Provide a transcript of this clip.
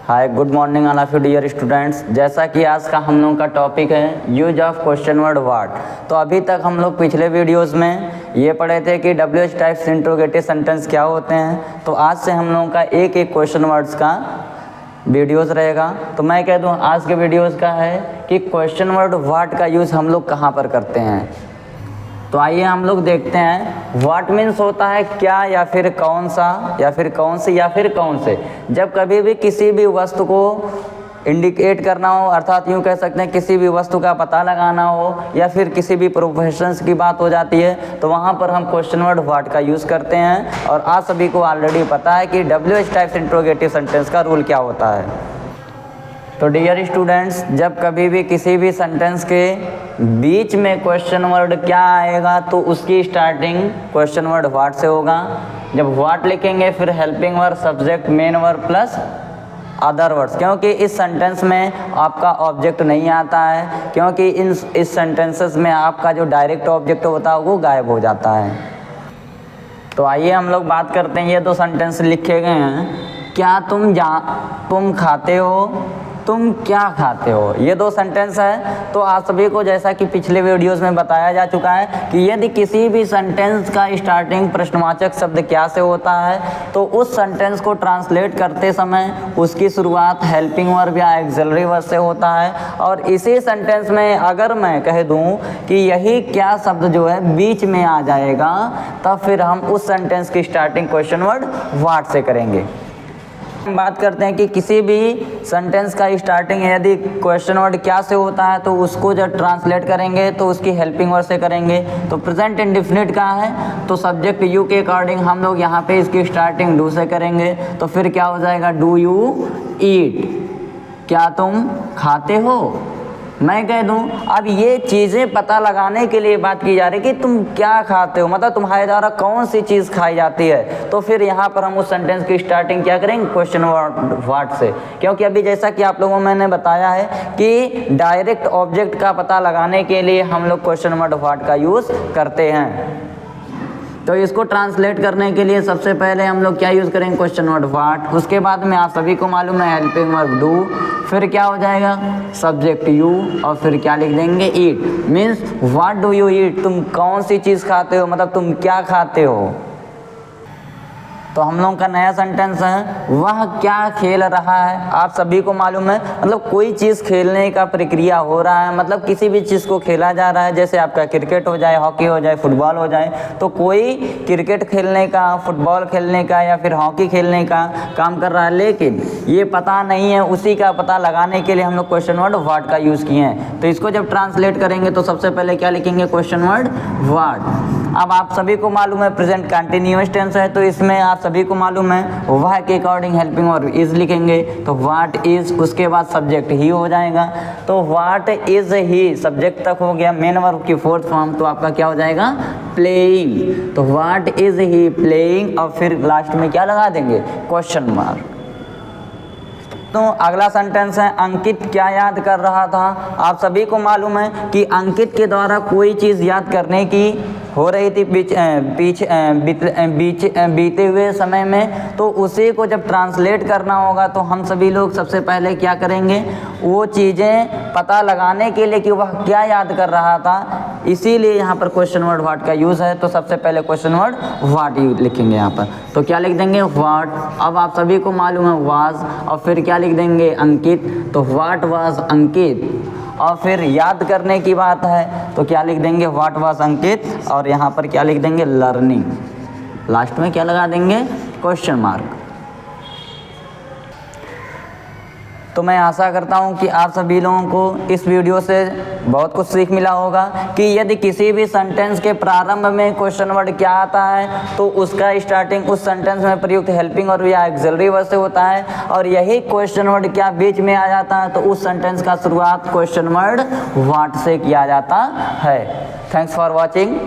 Hi good morning all of you dear students. जैसा कि आज का हम लोगों का टॉपिक है use of question word what. तो अभी तक हम लोग पिछले वीडियोस में ये पढ़े थे कि WH टाइप्स इंट्रोगेटिव सेंटेंस क्या होते हैं। तो आज से हम लोगों का एक एक क्वेश्चन वर्ड्स का वीडियोस रहेगा। तो मैं कह दूं आज के वीडियोस का है कि क्वेश्चन वर्ड व्हाट का यूज़ हम लोग कहाँ पर करते हैं। तो आइए हम लोग देखते हैं। व्हाट मीन्स होता है क्या या फिर कौन सा या फिर कौन से या फिर कौन से। जब कभी भी किसी भी वस्तु को इंडिकेट करना हो, अर्थात यूँ कह सकते हैं किसी भी वस्तु का पता लगाना हो या फिर किसी भी प्रोफेशंस की बात हो जाती है तो वहाँ पर हम क्वेश्चन वर्ड व्हाट का यूज़ करते हैं। और आप सभी को ऑलरेडी पता है कि WH टाइप्स इंट्रोगेटिव सेंटेंस का रूल क्या होता है। तो डियर स्टूडेंट्स, जब कभी भी किसी भी सेंटेंस के बीच में क्वेश्चन वर्ड क्या आएगा तो उसकी स्टार्टिंग क्वेश्चन वर्ड व्हाट से होगा। जब व्हाट लिखेंगे फिर helping verb, subject, main verb plus other words, क्योंकि इस सेंटेंस में आपका ऑब्जेक्ट नहीं आता है, क्योंकि इस सेंटेंसेस में आपका जो डायरेक्ट ऑब्जेक्ट होता है वो गायब हो जाता है। तो आइए हम लोग बात करते हैं। ये दो सेंटेंस लिखे गए हैं, क्या तुम खाते हो, तुम क्या खाते हो। ये दो सेंटेंस है। तो आप सभी को जैसा कि पिछले वीडियोस में बताया जा चुका है कि यदि किसी भी सेंटेंस का स्टार्टिंग प्रश्नवाचक शब्द क्या से होता है तो उस सेंटेंस को ट्रांसलेट करते समय उसकी शुरुआत हेल्पिंग वर्ब या ऑक्सिलरी वर्ब से होता है। और इसी सेंटेंस में अगर मैं कह दूं कि यही क्या शब्द जो है बीच में आ जाएगा तब फिर हम उस सेंटेंस की स्टार्टिंग क्वेश्चन वर्ड व्हाट से करेंगे। हम बात करते हैं कि किसी भी सेंटेंस का स्टार्टिंग यदि क्वेश्चन वर्ड क्या से होता है तो उसको जब ट्रांसलेट करेंगे तो उसकी हेल्पिंग वर्ड से करेंगे। तो प्रेजेंट इंडेफिनिट का है तो सब्जेक्ट यू के अकॉर्डिंग हम लोग यहाँ पे इसकी स्टार्टिंग डू से करेंगे। तो फिर क्या हो जाएगा, डू यू ईट, क्या तुम खाते हो। मैं कह दूं अब ये चीज़ें पता लगाने के लिए बात की जा रही है कि तुम क्या खाते हो, मतलब तुम्हारे द्वारा कौन सी चीज़ खाई जाती है। तो फिर यहाँ पर हम उस सेंटेंस की स्टार्टिंग क्या करेंगे, क्वेश्चन वर्ड व्हाट से। क्योंकि अभी जैसा कि आप लोगों मैंने बताया है कि डायरेक्ट ऑब्जेक्ट का पता लगाने के लिए हम लोग क्वेश्चन वर्ड व्हाट का यूज़ करते हैं। तो इसको ट्रांसलेट करने के लिए सबसे पहले हम लोग क्या यूज़ करेंगे, क्वेश्चन वर्ड व्हाट। उसके बाद में आप सभी को मालूम है हेल्पिंग वर्ब डू, फिर क्या हो जाएगा सब्जेक्ट यू और फिर क्या लिख देंगे eat. Means what do you eat, तुम कौन सी चीज़ खाते हो, मतलब तुम क्या खाते हो। तो हम लोगों का नया सेंटेंस है वह क्या खेल रहा है। आप सभी को मालूम है मतलब कोई चीज़ खेलने का प्रक्रिया हो रहा है, मतलब किसी भी चीज़ को खेला जा रहा है। जैसे आपका क्रिकेट हो जाए, हॉकी हो जाए, फुटबॉल हो जाए, तो कोई क्रिकेट खेलने का, फुटबॉल खेलने का या फिर हॉकी खेलने का काम कर रहा है, लेकिन ये पता नहीं है, उसी का पता लगाने के लिए हम लोग क्वेश्चन वर्ड व्हाट का यूज़ किए हैं। तो इसको जब ट्रांसलेट करेंगे तो सबसे पहले क्या लिखेंगे, क्वेश्चन वर्ड व्हाट। अब आप सभी को मालूम है प्रेजेंट कंटिन्यूअस टेंस है तो इसमें आप सभी को मालूम है वह के अकॉर्डिंग हेल्पिंग वर्ब इज लिखेंगे। तो व्हाट इज, उसके बाद सब्जेक्ट ही हो जाएगा। तो व्हाट इज ही सब्जेक्ट तक हो गया। मेन वर्ब की फोर्थ फॉर्म तो आपका क्या हो जाएगा, प्लेइंग। तो व्हाट इज ही प्लेइंग और फिर लास्ट में क्या लगा देंगे, क्वेश्चन मार्क। तो अगला सेंटेंस है अंकित क्या याद कर रहा था। आप सभी को मालूम है कि अंकित के द्वारा कोई चीज़ याद करने की हो रही थी बीते हुए समय में, तो उसी को जब ट्रांसलेट करना होगा तो हम सभी लोग सबसे पहले क्या करेंगे, वो चीज़ें पता लगाने के लिए कि वह क्या याद कर रहा था, इसीलिए यहाँ पर क्वेश्चन वर्ड व्हाट का यूज़ है। तो सबसे पहले क्वेश्चन वर्ड व्हाट यूज लिखेंगे यहाँ पर। तो क्या लिख देंगे, व्हाट। अब आप सभी को मालूम है वाज और फिर क्या लिख देंगे, अंकित। तो व्हाट वाज अंकित। और फिर याद करने की बात है तो क्या लिख देंगे, व्हाट वाज अंकित और यहाँ पर क्या लिख देंगे, लर्निंग। लास्ट में क्या लगा देंगे, क्वेश्चन मार्क। तो मैं आशा करता हूँ कि आप सभी लोगों को इस वीडियो से बहुत कुछ सीख मिला होगा कि यदि किसी भी सेंटेंस के प्रारंभ में क्वेश्चन वर्ड क्या आता है तो उसका स्टार्टिंग उस सेंटेंस में प्रयुक्त हेल्पिंग वर्ब या ऑक्सिलरी वर्ब से होता है, और यही क्वेश्चन वर्ड क्या बीच में आ जाता है तो उस सेंटेंस का शुरुआत क्वेश्चन वर्ड व्हाट से किया जाता है। Thanks for watching.